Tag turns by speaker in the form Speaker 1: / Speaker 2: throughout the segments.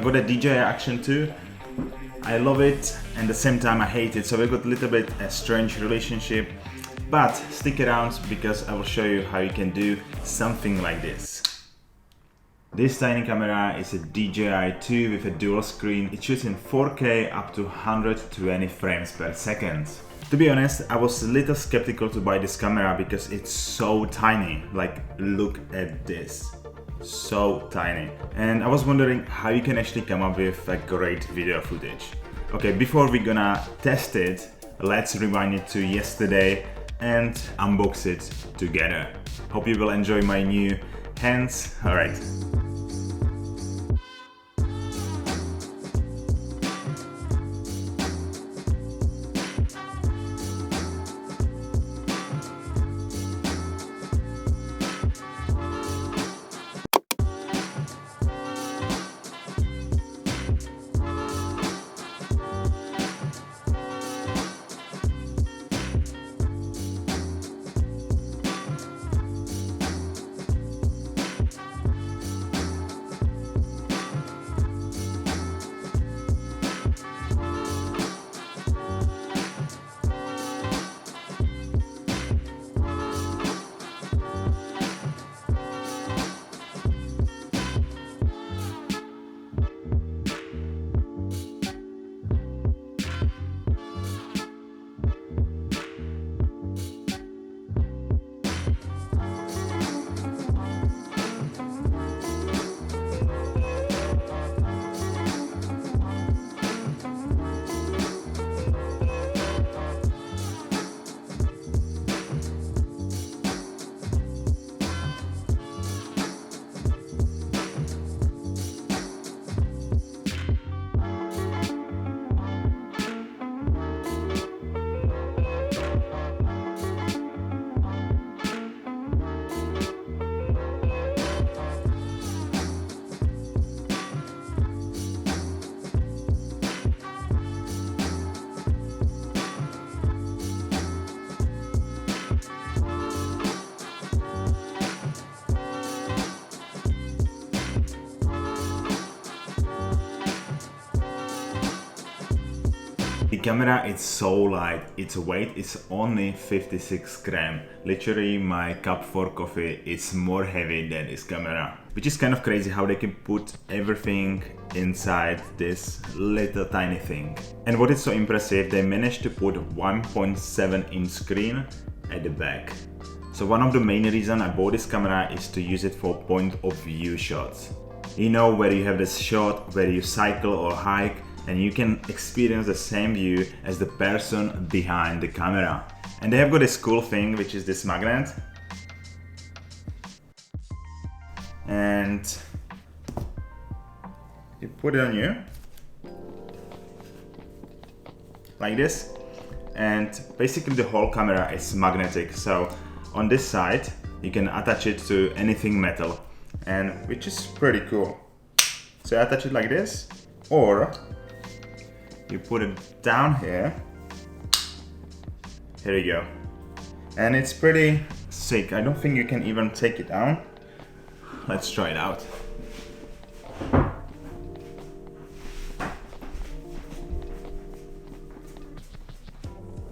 Speaker 1: I got a DJI Action too. I love it and at the same time I hate it, so we got a little bit a strange relationship. But stick around because I will show you how you can do something like this. This tiny camera is a DJI 2 with a dual screen. It shoots in 4K up to 120 frames per second. To be honest, I was a little skeptical to buy this camera because it's so tiny. Like, look at this. So tiny. And I was wondering how you can actually come up with a great video footage. Okay, before we're gonna test it, let's rewind it to yesterday and unbox it together. Hope you will enjoy my new hands. Alright. The camera is so light, its weight is only 56 grams. Literally my cup for coffee is more heavy than this camera. Which is kind of crazy how they can put everything inside this little tiny thing. And what is so impressive, they managed to put 1.7 inch screen at the back. So one of the main reasons I bought this camera is to use it for point of view shots. You know, where you have this shot where you cycle or hike and you can experience the same view as the person behind the camera. And they have got this cool thing, which is this magnet. And you put it on you, like this. And basically the whole camera is magnetic. So on this side, you can attach it to anything metal, and which is pretty cool. So I attach it like this, or you put it down here. Here you go. And it's pretty sick. I don't think you can even take it down. Let's try it out.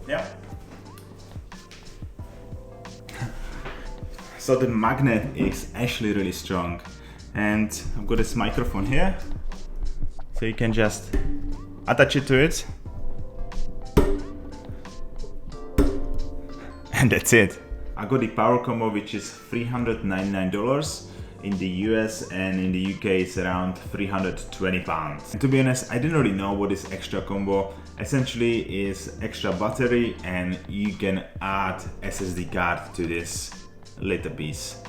Speaker 1: Yeah. So the magnet is actually really strong. And I've got this microphone here. So you can just attach it to it, and that's it. I got the power combo, which is $399 in the US, and in the UK it's around £320. And to be honest, I didn't really know what this extra combo essentially is. Extra battery, and you can add SSD card to this little piece.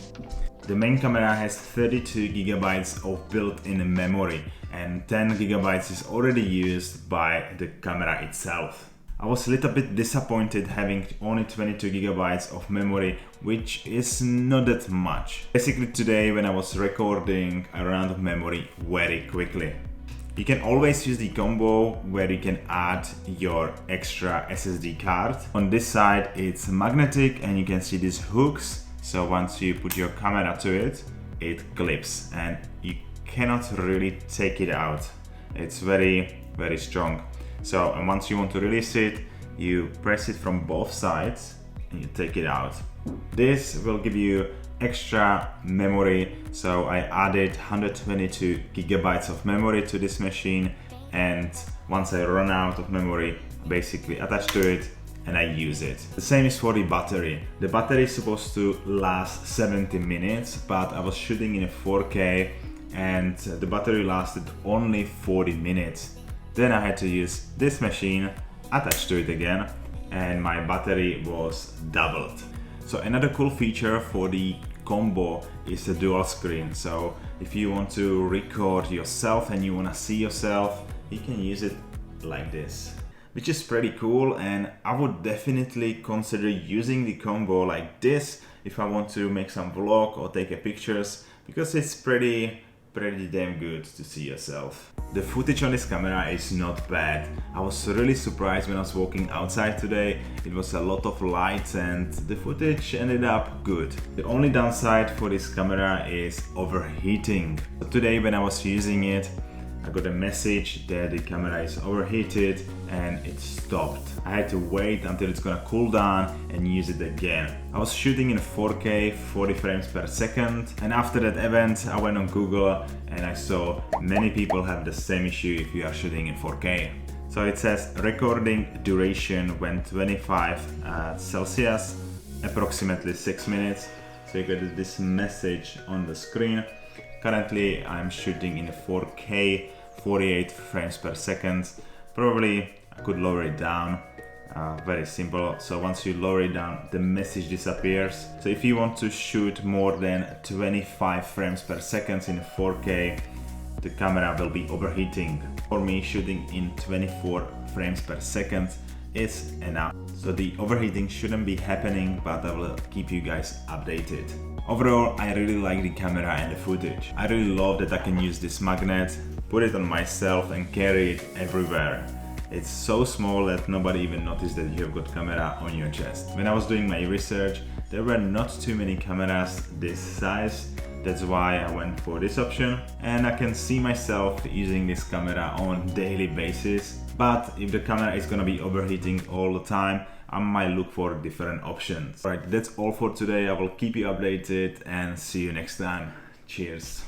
Speaker 1: The main camera has 32 gigabytes of built-in memory, and 10 gigabytes is already used by the camera itself. I was a little bit disappointed having only 22 gigabytes of memory, which is not that much. Basically today when I was recording, I ran out of memory very quickly. You can always use the combo where you can add your extra SSD card. On this side it's magnetic and you can see these hooks. So once you put your camera to it, it clips and you cannot really take it out. It's very strong. So, and once you want to release it, you press it from both sides and you take it out. This will give you extra memory. So I added 122 gigabytes of memory to this machine, and once I run out of memory, basically attach to it and I use it. The same is for the battery. The battery is supposed to last 70 minutes, but I was shooting in a 4K and the battery lasted only 40 minutes. Then I had to use this machine, attach to it again, and my battery was doubled. So another cool feature for the combo is the dual screen. So if you want to record yourself and you want to see yourself, you can use it like this, which is pretty cool, and I would definitely consider using the combo like this if I want to make some vlog or take pictures, because it's pretty damn good to see yourself. The footage on this camera is not bad. I was really surprised when I was walking outside today. It was a lot of lights and the footage ended up good. The only downside for this camera is overheating. So today when I was using it, I got a message that the camera is overheated and it stopped. I had to wait until it's gonna cool down and use it again. I was shooting in 4K, 40 frames per second, and after that event I went on Google and I saw many people have the same issue if you are shooting in 4K. So it says recording duration when 25 Celsius, approximately 6 minutes. So you get this message on the screen. Currently I'm shooting in 4K, 48 frames per second. Probably I could lower it down, very simple. So once you lower it down, the message disappears. So if you want to shoot more than 25 frames per second in 4K, the camera will be overheating. For me, shooting in 24 frames per second is enough. So the overheating shouldn't be happening, but I will keep you guys updated. Overall, I really like the camera and the footage. I really love that I can use this magnet, put it on myself and carry it everywhere. It's so small that nobody even noticed that you have got camera on your chest. When I was doing my research, there were not too many cameras this size. That's why I went for this option, and I can see myself using this camera on daily basis. But if the camera is gonna be overheating all the time, I might look for different options. Alright, that's all for today. I will keep you updated and see you next time. Cheers.